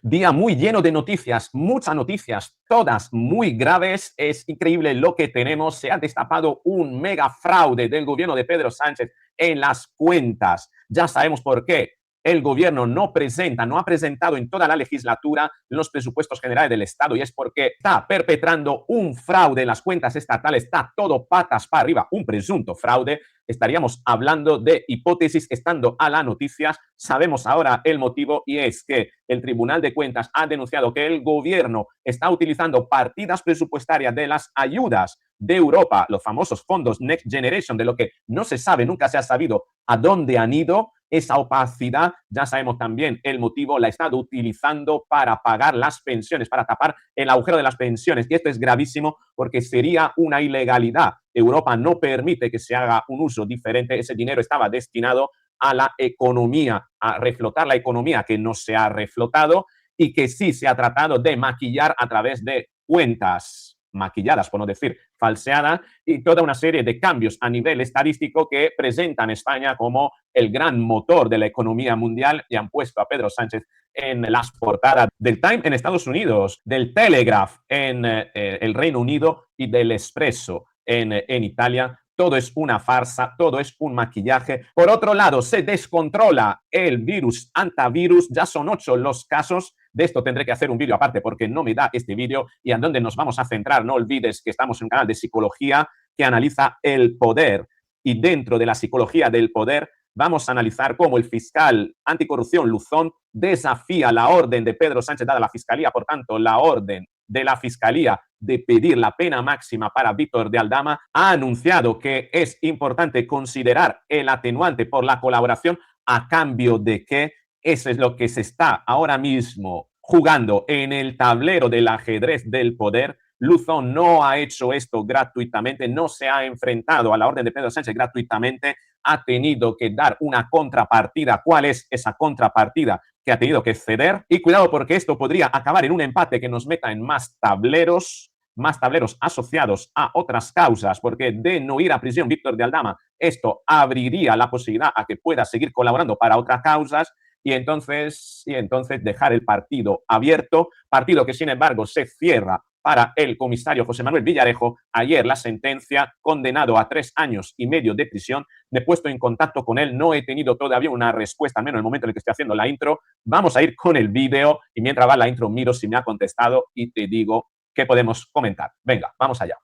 Día muy lleno de noticias, muchas noticias, todas muy graves. Es increíble lo que tenemos. Se ha destapado un mega fraude del gobierno de Pedro Sánchez en las cuentas. Ya sabemos por qué. El gobierno no ha presentado en toda la legislatura los presupuestos generales del Estado y es porque está perpetrando un fraude en las cuentas estatales, está todo patas para arriba, un presunto fraude. Estaríamos hablando de hipótesis estando a las noticias. Sabemos ahora el motivo y es que el Tribunal de Cuentas ha denunciado que el gobierno está utilizando partidas presupuestarias de las ayudas de Europa, los famosos fondos Next Generation, de lo que no se sabe, nunca se ha sabido a dónde han ido. Esa opacidad, ya sabemos también el motivo, la ha estado utilizando para pagar las pensiones, para tapar el agujero de las pensiones. Y esto es gravísimo porque sería una ilegalidad. Europa no permite que se haga un uso diferente. Ese dinero estaba destinado a la economía, a reflotar la economía que no se ha reflotado y que sí se ha tratado de maquillar a través de cuentas maquilladas, por no decir falseadas, y toda una serie de cambios a nivel estadístico que presentan a España como el gran motor de la economía mundial y han puesto a Pedro Sánchez en las portadas del Time en Estados Unidos, del Telegraph en el Reino Unido y del Expresso en Italia. Todo es una farsa, todo es un maquillaje. Por otro lado, se descontrola el virus antivirus. Ya son 8 los casos. De esto tendré que hacer un vídeo aparte porque no me da este vídeo y en donde nos vamos a centrar. No olvides que estamos en un canal de psicología que analiza el poder. Y dentro de la psicología del poder vamos a analizar cómo el fiscal anticorrupción Luzón desafía la orden de Pedro Sánchez dada a la Fiscalía. Por tanto, la orden de la Fiscalía de pedir la pena máxima para Víctor de Aldama, ha anunciado que es importante considerar el atenuante por la colaboración a cambio de que eso es lo que se está ahora mismo jugando en el tablero del ajedrez del poder. Luzón no ha hecho esto gratuitamente, no se ha enfrentado a la orden de Pedro Sánchez gratuitamente, ha tenido que dar una contrapartida. ¿Cuál es esa contrapartida que ha tenido que ceder? Y cuidado porque esto podría acabar en un empate que nos meta en más tableros asociados a otras causas, porque de no ir a prisión Víctor de Aldama, esto abriría la posibilidad a que pueda seguir colaborando para otras causas y entonces dejar el partido abierto, partido que sin embargo se cierra para el comisario José Manuel Villarejo. Ayer la sentencia, condenado a 3 años y medio de prisión. Me he puesto en contacto con él, no he tenido todavía una respuesta, al menos en el momento en el que estoy haciendo la intro. Vamos a ir con el vídeo y mientras va la intro miro si me ha contestado y te digo qué podemos comentar. Venga, vamos allá.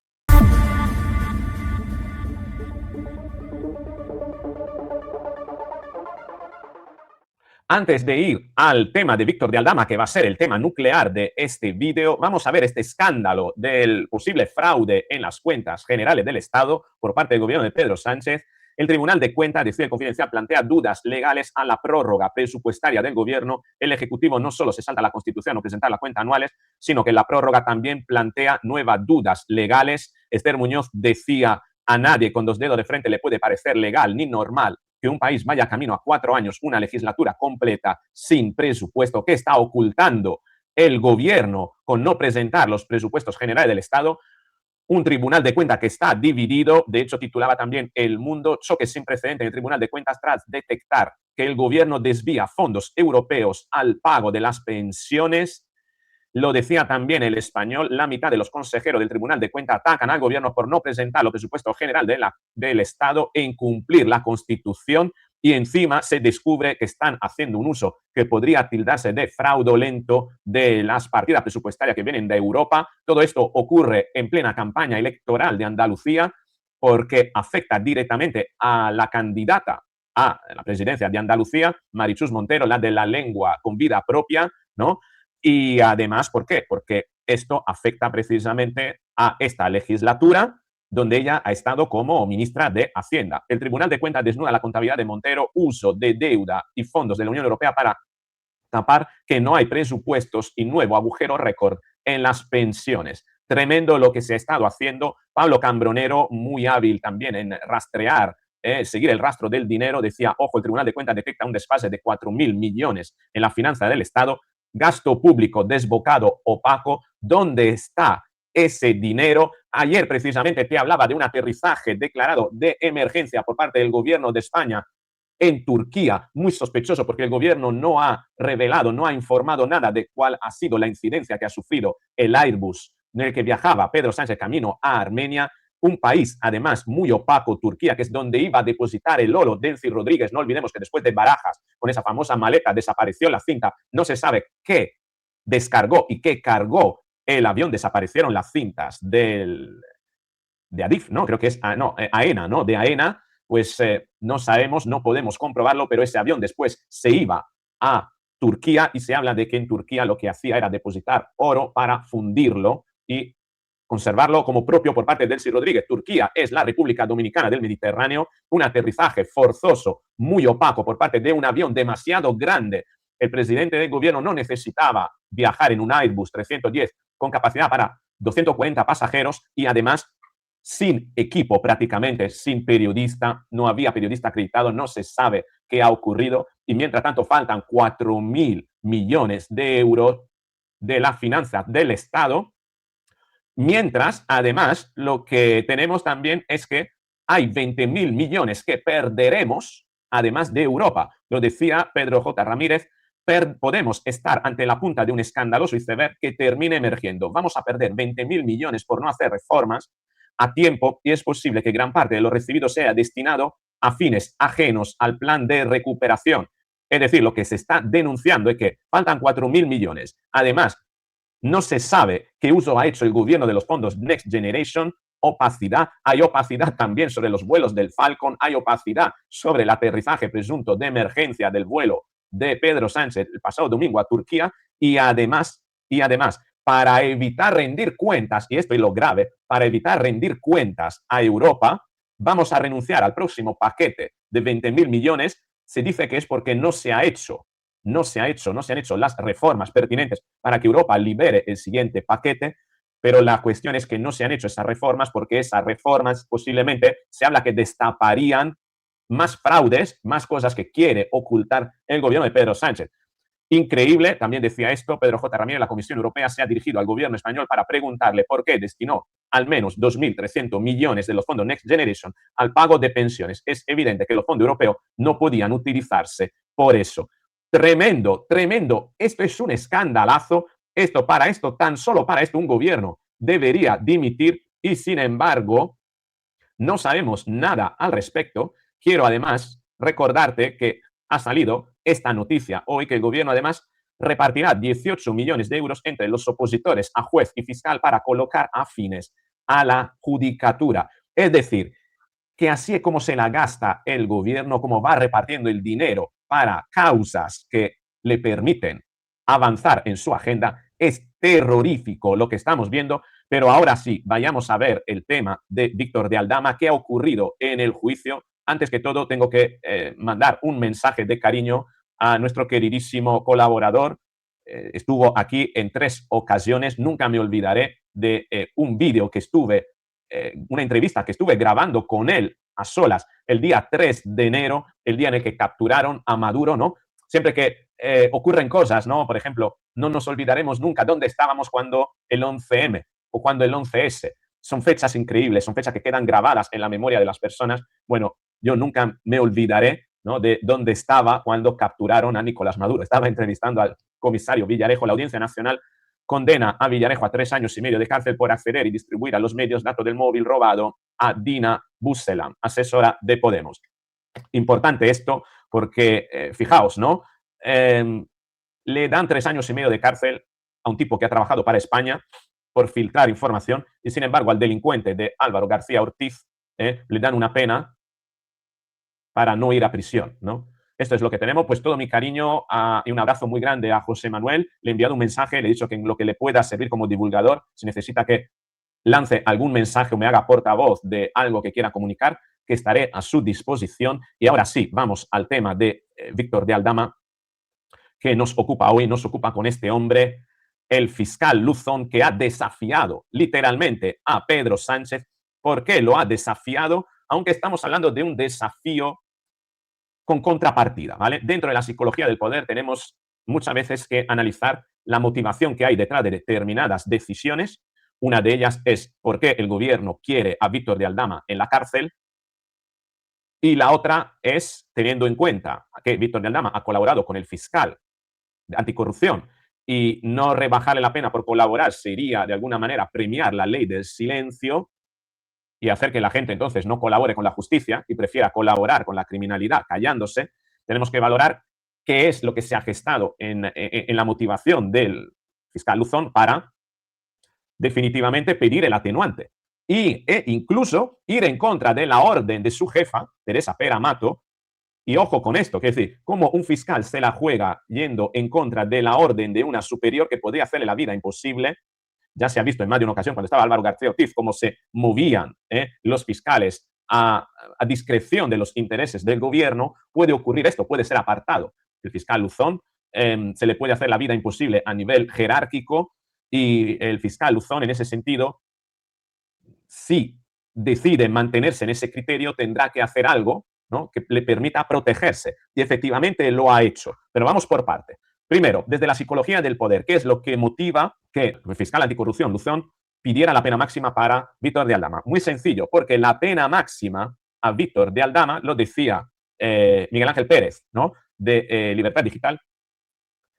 Antes de ir al tema de Víctor de Aldama, que va a ser el tema nuclear de este vídeo, vamos a ver este escándalo del posible fraude en las cuentas generales del Estado por parte del gobierno de Pedro Sánchez. El Tribunal de Cuentas, decide Confidencial, plantea dudas legales a la prórroga presupuestaria del gobierno. El Ejecutivo no solo se salta la Constitución o presentar las cuentas anuales, sino que la prórroga también plantea nuevas dudas legales. Esther Muñoz decía: a nadie con 2 dedos de frente le puede parecer legal ni normal que un país vaya camino a 4 años, una legislatura completa sin presupuesto. ¿Qué está ocultando el gobierno con no presentar los presupuestos generales del Estado? Un Tribunal de Cuentas que está dividido. De hecho, titulaba también El Mundo: choque sin precedente en el Tribunal de Cuentas tras detectar que el gobierno desvía fondos europeos al pago de las pensiones. Lo decía también El Español: la mitad de los consejeros del Tribunal de Cuentas atacan al gobierno por no presentar los presupuestos generales del Estado e incumplir la Constitución, y encima se descubre que están haciendo un uso que podría tildarse de fraudulento de las partidas presupuestarias que vienen de Europa. Todo esto ocurre en plena campaña electoral de Andalucía porque afecta directamente a la candidata a la presidencia de Andalucía, Marichus Montero, la de la lengua con vida propia, ¿no? Y además, ¿por qué? Porque esto afecta precisamente a esta legislatura donde ella ha estado como ministra de Hacienda. El Tribunal de Cuentas desnuda la contabilidad de Montero, uso de deuda y fondos de la Unión Europea para tapar que no hay presupuestos y nuevo agujero récord en las pensiones. Tremendo lo que se ha estado haciendo. Pablo Cambronero, muy hábil también en rastrear, seguir el rastro del dinero, decía: ojo, el Tribunal de Cuentas detecta un desfase de 4.000 millones en la finanza del Estado. Gasto público desbocado, opaco. ¿Dónde está ese dinero? Ayer precisamente te hablaba de un aterrizaje declarado de emergencia por parte del gobierno de España en Turquía, muy sospechoso porque el gobierno no ha revelado, no ha informado nada de cuál ha sido la incidencia que ha sufrido el Airbus en el que viajaba Pedro Sánchez camino a Armenia, un país además muy opaco, Turquía, que es donde iba a depositar el oro Delcy Rodríguez. No olvidemos que después de Barajas, con esa famosa maleta, desapareció la cinta. No se sabe qué descargó y qué cargó el avión. Desaparecieron las cintas de Adif, ¿no? Creo que es AENA, ¿no? De AENA, pues no sabemos, no podemos comprobarlo, pero ese avión después se iba a Turquía y se habla de que en Turquía lo que hacía era depositar oro para fundirlo y conservarlo como propio por parte de Delcy Rodríguez. Turquía es la República Dominicana del Mediterráneo, un aterrizaje forzoso, muy opaco por parte de un avión demasiado grande. El presidente del gobierno no necesitaba viajar en un Airbus 310 con capacidad para 240 pasajeros y además sin equipo prácticamente, sin periodista, no había periodista acreditado, no se sabe qué ha ocurrido y mientras tanto faltan 4.000 millones de euros de la finanza del Estado. Mientras, además, lo que tenemos también es que hay 20.000 millones que perderemos, además de Europa. Lo decía Pedro J. Ramírez, podemos estar ante la punta de un escandaloso iceberg que termine emergiendo. Vamos a perder 20.000 millones por no hacer reformas a tiempo y es posible que gran parte de lo recibido sea destinado a fines ajenos al plan de recuperación. Es decir, lo que se está denunciando es que faltan 4.000 millones. Además, no se sabe qué uso ha hecho el gobierno de los fondos Next Generation, opacidad. Hay opacidad también sobre los vuelos del Falcon, hay opacidad sobre el aterrizaje presunto de emergencia del vuelo de Pedro Sánchez el pasado domingo a Turquía y además, para evitar rendir cuentas, y esto es lo grave, para evitar rendir cuentas a Europa, vamos a renunciar al próximo paquete de 20.000 millones. Se dice que es porque no se han hecho las reformas pertinentes para que Europa libere el siguiente paquete, pero la cuestión es que no se han hecho esas reformas porque esas reformas posiblemente se habla que destaparían más fraudes, más cosas que quiere ocultar el gobierno de Pedro Sánchez. Increíble, también decía esto Pedro J. Ramírez, la Comisión Europea se ha dirigido al gobierno español para preguntarle por qué destinó al menos 2.300 millones de los fondos Next Generation al pago de pensiones. Es evidente que los fondos europeos no podían utilizarse por eso. Tremendo, tremendo. Esto es un escandalazo. Tan solo para esto, un gobierno debería dimitir y, sin embargo, no sabemos nada al respecto. Quiero además recordarte que ha salido esta noticia hoy que el gobierno además repartirá 18 millones de euros entre los opositores a juez y fiscal para colocar afines a la judicatura. Es decir, que así es como se la gasta el gobierno, como va repartiendo el dinero para causas que le permiten avanzar en su agenda. Es terrorífico lo que estamos viendo, pero ahora sí, vayamos a ver el tema de Víctor de Aldama, qué ha ocurrido en el juicio. Antes que todo, tengo que mandar un mensaje de cariño a nuestro queridísimo colaborador. Estuvo aquí en 3 ocasiones, nunca me olvidaré de un vídeo que una entrevista que estuve grabando con él a solas el día 3 de enero, el día en el que capturaron a Maduro, ¿no? Siempre que ocurren cosas, ¿no? Por ejemplo, no nos olvidaremos nunca dónde estábamos cuando el 11M o cuando el 11S. Son fechas increíbles, son fechas que quedan grabadas en la memoria de las personas. Bueno, yo nunca me olvidaré, ¿no?, de dónde estaba cuando capturaron a Nicolás Maduro. Estaba entrevistando al comisario Villarejo. La Audiencia Nacional condena a Villarejo a 3 años y medio de cárcel por acceder y distribuir a los medios datos del móvil robado a Dina Buselam, asesora de Podemos. Importante esto porque, fijaos, ¿no? Le dan 3 años y medio de cárcel a un tipo que ha trabajado para España por filtrar información y, sin embargo, al delincuente de Álvaro García Ortiz le dan una pena para no ir a prisión, ¿no? Esto es lo que tenemos. Pues todo mi cariño y un abrazo muy grande a José Manuel. Le he enviado un mensaje, le he dicho que en lo que le pueda servir como divulgador, si necesita que lance algún mensaje o me haga portavoz de algo que quiera comunicar, que estaré a su disposición. Y ahora sí, vamos al tema de Víctor de Aldama, que nos ocupa hoy, nos ocupa con este hombre, el fiscal Luzón, que ha desafiado literalmente a Pedro Sánchez. ¿Por qué lo ha desafiado? Aunque estamos hablando de un desafío con contrapartida, ¿vale? Dentro de la psicología del poder tenemos muchas veces que analizar la motivación que hay detrás de determinadas decisiones. Una de ellas es por qué el gobierno quiere a Víctor de Aldama en la cárcel Y la otra es teniendo en cuenta que Víctor de Aldama ha colaborado con el fiscal de anticorrupción y no rebajarle la pena por colaborar sería de alguna manera premiar la ley del silencio y hacer que la gente entonces no colabore con la justicia y prefiera colaborar con la criminalidad callándose. Tenemos que valorar qué es lo que se ha gestado en la motivación del fiscal Luzón para definitivamente pedir el atenuante e incluso ir en contra de la orden de su jefa, Teresa Pera Mato. Y ojo con esto, que es decir, cómo un fiscal se la juega yendo en contra de la orden de una superior que podría hacerle la vida imposible. Ya se ha visto en más de una ocasión cuando estaba Álvaro García Ortiz cómo se movían los fiscales a discreción de los intereses del gobierno. Puede ocurrir esto, puede ser apartado. El fiscal Luzón se le puede hacer la vida imposible a nivel jerárquico y el fiscal Luzón en ese sentido, si decide mantenerse en ese criterio, tendrá que hacer algo, ¿no?, que le permita protegerse. Y efectivamente lo ha hecho. Pero vamos por parte. Primero, desde la psicología del poder, ¿qué es lo que motiva que el fiscal anticorrupción, Luzón, pidiera la pena máxima para Víctor de Aldama? Muy sencillo, porque la pena máxima a Víctor de Aldama, lo decía Miguel Ángel Pérez, ¿no?, de Libertad Digital,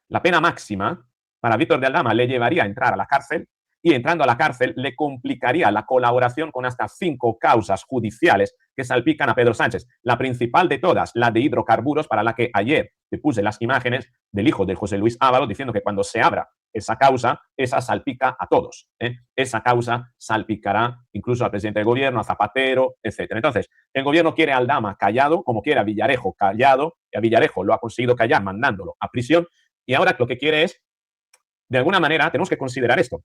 la pena máxima para Víctor de Aldama le llevaría a entrar a la cárcel y entrando a la cárcel le complicaría la colaboración con hasta 5 causas judiciales que salpican a Pedro Sánchez. La principal de todas, la de hidrocarburos, para la que ayer te puse las imágenes del hijo de José Luis Ábalos diciendo que cuando se abra esa causa, esa salpica a todos. Esa causa salpicará incluso al presidente del gobierno, a Zapatero, etc. Entonces, el gobierno quiere a Aldama callado, como quiere a Villarejo callado, y a Villarejo lo ha conseguido callar mandándolo a prisión, y ahora lo que quiere es, de alguna manera, tenemos que considerar esto.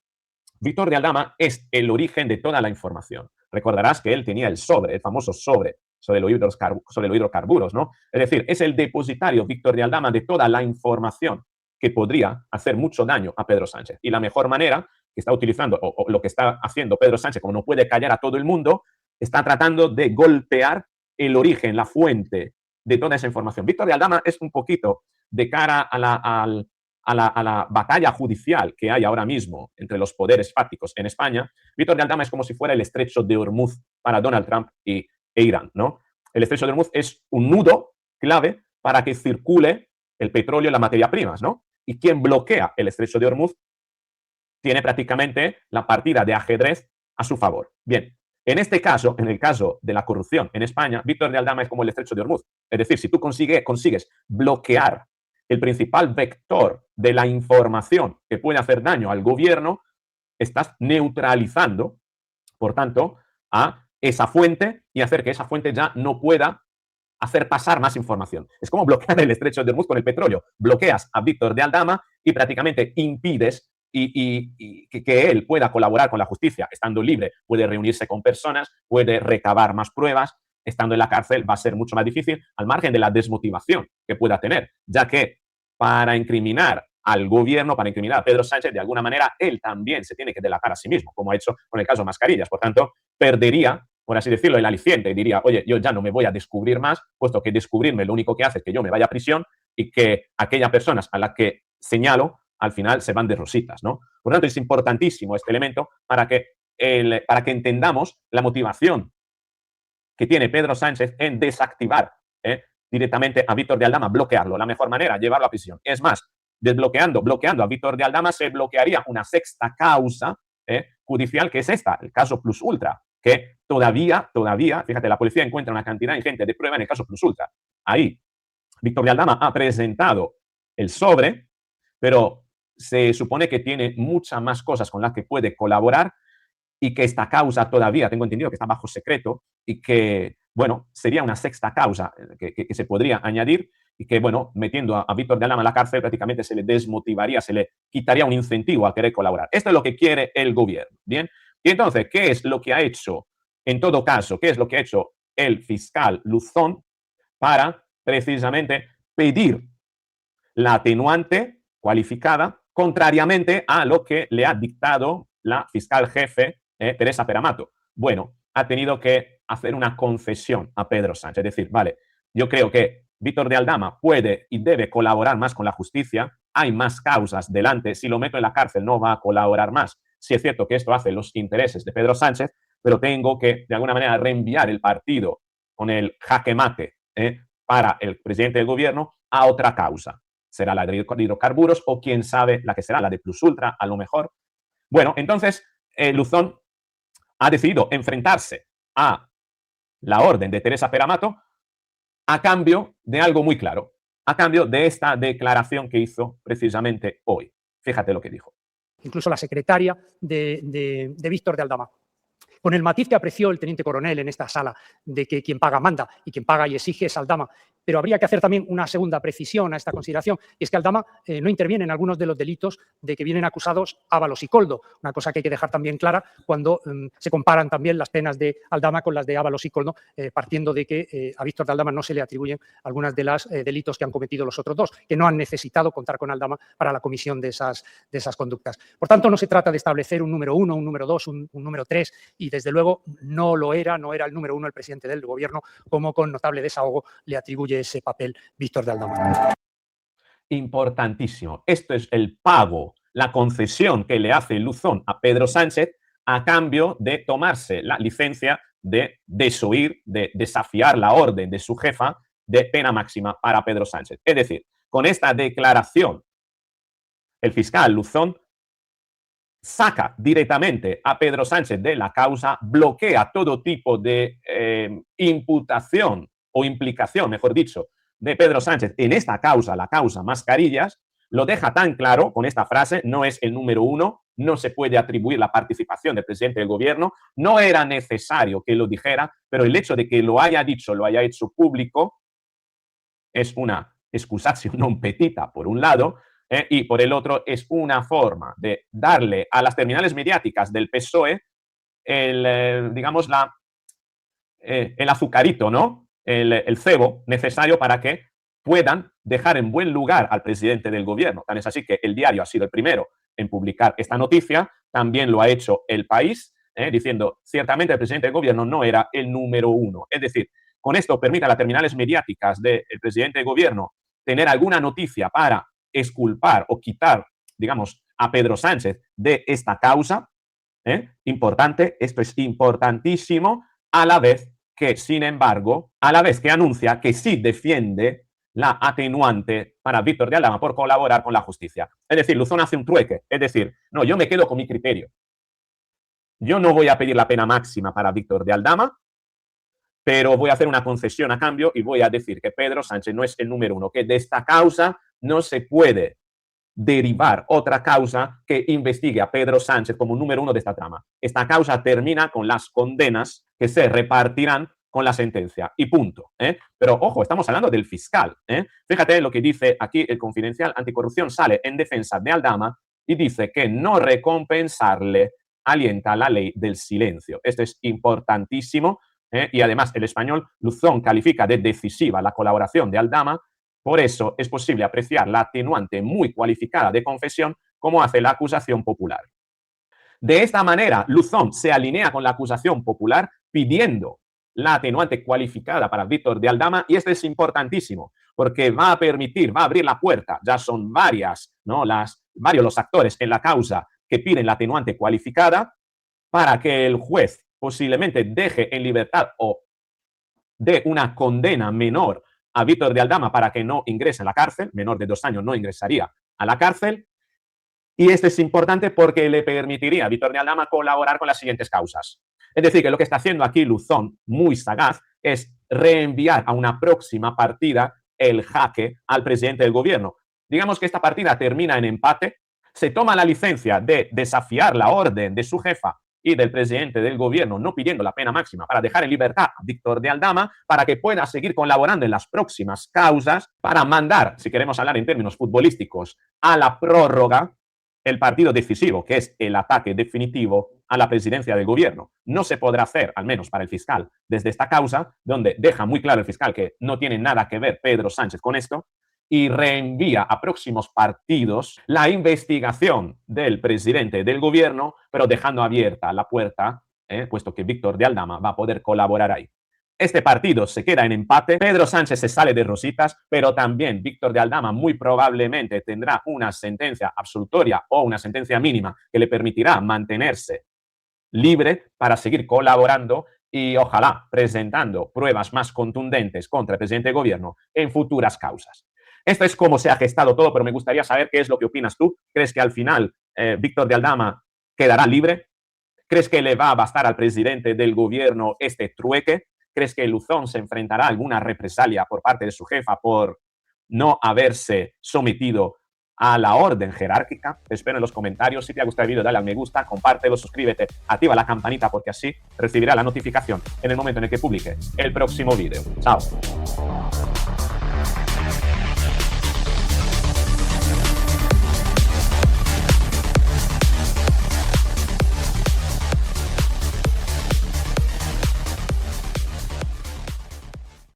Víctor de Aldama es el origen de toda la información. Recordarás que él tenía el sobre, el famoso sobre los hidrocarburos, ¿no? Es decir, es el depositario, Víctor de Aldama, de toda la información que podría hacer mucho daño a Pedro Sánchez. Y la mejor manera que está utilizando, o lo que está haciendo Pedro Sánchez, como no puede callar a todo el mundo, está tratando de golpear el origen, la fuente de toda esa información. Víctor de Aldama es un poquito de cara a la batalla judicial que hay ahora mismo entre los poderes fácticos en España. Víctor de Aldama es como si fuera el estrecho de Hormuz para Donald Trump e Irán, ¿no? El estrecho de Hormuz es un nudo clave para que circule el petróleo y las materias primas, ¿no? Y quien bloquea el estrecho de Hormuz tiene prácticamente la partida de ajedrez a su favor. Bien, en este caso, en el caso de la corrupción en España, Víctor de Aldama es como el estrecho de Hormuz. Es decir, si tú consigues bloquear el principal vector de la información que puede hacer daño al gobierno, estás neutralizando, por tanto, a esa fuente y hacer que esa fuente ya no pueda hacer pasar más información. Es como bloquear el estrecho de Hormuz con el petróleo. Bloqueas a Víctor de Aldama y prácticamente impides que él pueda colaborar con la justicia estando libre, puede reunirse con personas, puede recabar más pruebas. Estando en la cárcel va a ser mucho más difícil, al margen de la desmotivación que pueda tener, ya que para incriminar al gobierno, para incriminar a Pedro Sánchez, de alguna manera, él también se tiene que delatar a sí mismo, como ha hecho con el caso Mascarillas. Por tanto, perdería, por así decirlo, el aliciente y diría, oye, yo ya no me voy a descubrir más, puesto que descubrirme lo único que hace es que yo me vaya a prisión y que aquellas personas a las que señalo al final se van de rositas, ¿no? Por tanto, es importantísimo este elemento para que entendamos la motivación que tiene Pedro Sánchez en desactivar directamente a Víctor de Aldama, bloquearlo. La mejor manera, llevarlo a prisión. Es más, bloqueando a Víctor de Aldama, se bloquearía una sexta causa judicial, que es esta, el caso Plus Ultra, que todavía, fíjate, la policía encuentra una cantidad ingente de pruebas en el caso Plus Ultra. Ahí, Víctor de Aldama ha presentado el sobre, pero se supone que tiene muchas más cosas con las que puede colaborar y que esta causa todavía, tengo entendido que está bajo secreto y que, bueno, sería una sexta causa que se podría añadir y que, bueno, metiendo a Víctor de Aldama en la cárcel prácticamente se le desmotivaría, se le quitaría un incentivo a querer colaborar. Esto es lo que quiere el gobierno, ¿bien? Y entonces, ¿qué es lo que ha hecho, en todo caso, qué es lo que ha hecho el fiscal Luzón para precisamente pedir la atenuante cualificada, contrariamente a lo que le ha dictado la fiscal jefe Teresa Pera Mato? Bueno, ha tenido que hacer una concesión a Pedro Sánchez, es decir, vale, yo creo que Víctor de Aldama puede y debe colaborar más con la justicia, hay más causas delante, si lo meto en la cárcel no va a colaborar más. Sí es cierto que esto hace los intereses de Pedro Sánchez, pero tengo que, de alguna manera, reenviar el partido con el jaque mate para el presidente del gobierno a otra causa. Será la de hidrocarburos o quién sabe la que será, la de Plus Ultra, a lo mejor. Bueno, entonces Luzón ha decidido enfrentarse a la orden de Teresa Peramato a cambio de algo muy claro, a cambio de esta declaración que hizo precisamente hoy. Fíjate lo que dijo. Incluso la secretaria de Víctor de Aldama. Con el matiz que apreció el teniente coronel en esta sala de que quien paga manda y quien paga y exige es Aldama. Pero habría que hacer también una segunda precisión a esta consideración, y es que Aldama no interviene en algunos de los delitos de que vienen acusados Ábalos y Koldo, una cosa que hay que dejar también clara cuando se comparan también las penas de Aldama con las de Ábalos y Koldo, partiendo de que a Víctor de Aldama no se le atribuyen algunas de los delitos que han cometido los otros dos, que no han necesitado contar con Aldama para la comisión de esas conductas. Por tanto, no se trata de establecer un número 1, un número 2, un número 3, y desde luego no era el número 1 el presidente del gobierno, como con notable desahogo le atribuye ese papel Víctor de Aldama. Importantísimo. Esto es el pago, la concesión que le hace Luzón a Pedro Sánchez a cambio de tomarse la licencia de desoír, de desafiar la orden de su jefa de pena máxima para Pedro Sánchez. Es decir, con esta declaración, el fiscal Luzón saca directamente a Pedro Sánchez de la causa, bloquea todo tipo de imputación o implicación, mejor dicho, de Pedro Sánchez en esta causa, la causa Mascarillas, lo deja tan claro con esta frase: no es el número 1, no se puede atribuir la participación del presidente del gobierno, no era necesario que lo dijera, pero el hecho de que lo haya dicho, lo haya hecho público, es una excusatio non petita, por un lado, y por el otro es una forma de darle a las terminales mediáticas del PSOE digamos, el azucarito, ¿no? El cebo necesario para que puedan dejar en buen lugar al presidente del gobierno. Tan es así que El Diario ha sido el primero en publicar esta noticia, también lo ha hecho El País, diciendo, ciertamente el presidente del gobierno no era el número 1. Es decir, con esto permite a las terminales mediáticas del presidente del gobierno tener alguna noticia para exculpar o quitar, digamos, a Pedro Sánchez de esta causa. Importante, esto es importantísimo, a la vez que, sin embargo, a la vez que anuncia que sí defiende la atenuante para Víctor de Aldama por colaborar con la justicia. Es decir, Luzón hace un trueque, es decir, no, yo me quedo con mi criterio. Yo no voy a pedir la pena máxima para Víctor de Aldama, pero voy a hacer una concesión a cambio y voy a decir que Pedro Sánchez no es el número 1, que de esta causa no se puede derivar otra causa que investigue a Pedro Sánchez como número 1 de esta trama. Esta causa termina con las condenas que se repartirán con la sentencia y punto. Pero ojo, estamos hablando del fiscal. Fíjate lo que dice aquí el Confidencial Anticorrupción, sale en defensa de Aldama y dice que no recompensarle alienta la ley del silencio. Esto es importantísimo. Y además el Español, Luzón califica de decisiva la colaboración de Aldama. Por eso es posible apreciar la atenuante muy cualificada de confesión como hace la acusación popular. De esta manera, Luzón se alinea con la acusación popular pidiendo la atenuante cualificada para Víctor de Aldama, y esto es importantísimo porque va a permitir, va a abrir la puerta, ya son varios los actores en la causa que piden la atenuante cualificada, para que el juez posiblemente deje en libertad o dé una condena menor a Víctor de Aldama para que no ingrese a la cárcel, menor de 2 años no ingresaría a la cárcel, y esto es importante porque le permitiría a Víctor de Aldama colaborar con las siguientes causas. Es decir, que lo que está haciendo aquí Luzón, muy sagaz, es reenviar a una próxima partida el jaque al presidente del gobierno. Digamos que esta partida termina en empate, se toma la licencia de desafiar la orden de su jefa y del presidente del gobierno no pidiendo la pena máxima para dejar en libertad a Víctor de Aldama para que pueda seguir colaborando en las próximas causas, para mandar, si queremos hablar en términos futbolísticos, a la prórroga el partido decisivo, que es el ataque definitivo a la presidencia del gobierno. No se podrá hacer, al menos para el fiscal, desde esta causa, donde deja muy claro el fiscal que no tiene nada que ver Pedro Sánchez con esto, y reenvía a próximos partidos la investigación del presidente del gobierno, pero dejando abierta la puerta, puesto que Víctor de Aldama va a poder colaborar ahí. Este partido se queda en empate, Pedro Sánchez se sale de rositas, pero también Víctor de Aldama muy probablemente tendrá una sentencia absolutoria o una sentencia mínima que le permitirá mantenerse libre para seguir colaborando y ojalá presentando pruebas más contundentes contra el presidente de gobierno en futuras causas. Esto es cómo se ha gestado todo, pero me gustaría saber qué es lo que opinas tú. ¿Crees que al final Víctor de Aldama quedará libre? ¿Crees que le va a bastar al presidente del gobierno este trueque? ¿Crees que Luzón se enfrentará a alguna represalia por parte de su jefa por no haberse sometido a la orden jerárquica? Te espero en los comentarios. Si te ha gustado el vídeo, dale al me gusta, compártelo, suscríbete, activa la campanita porque así recibirás la notificación en el momento en el que publique el próximo vídeo. Chao.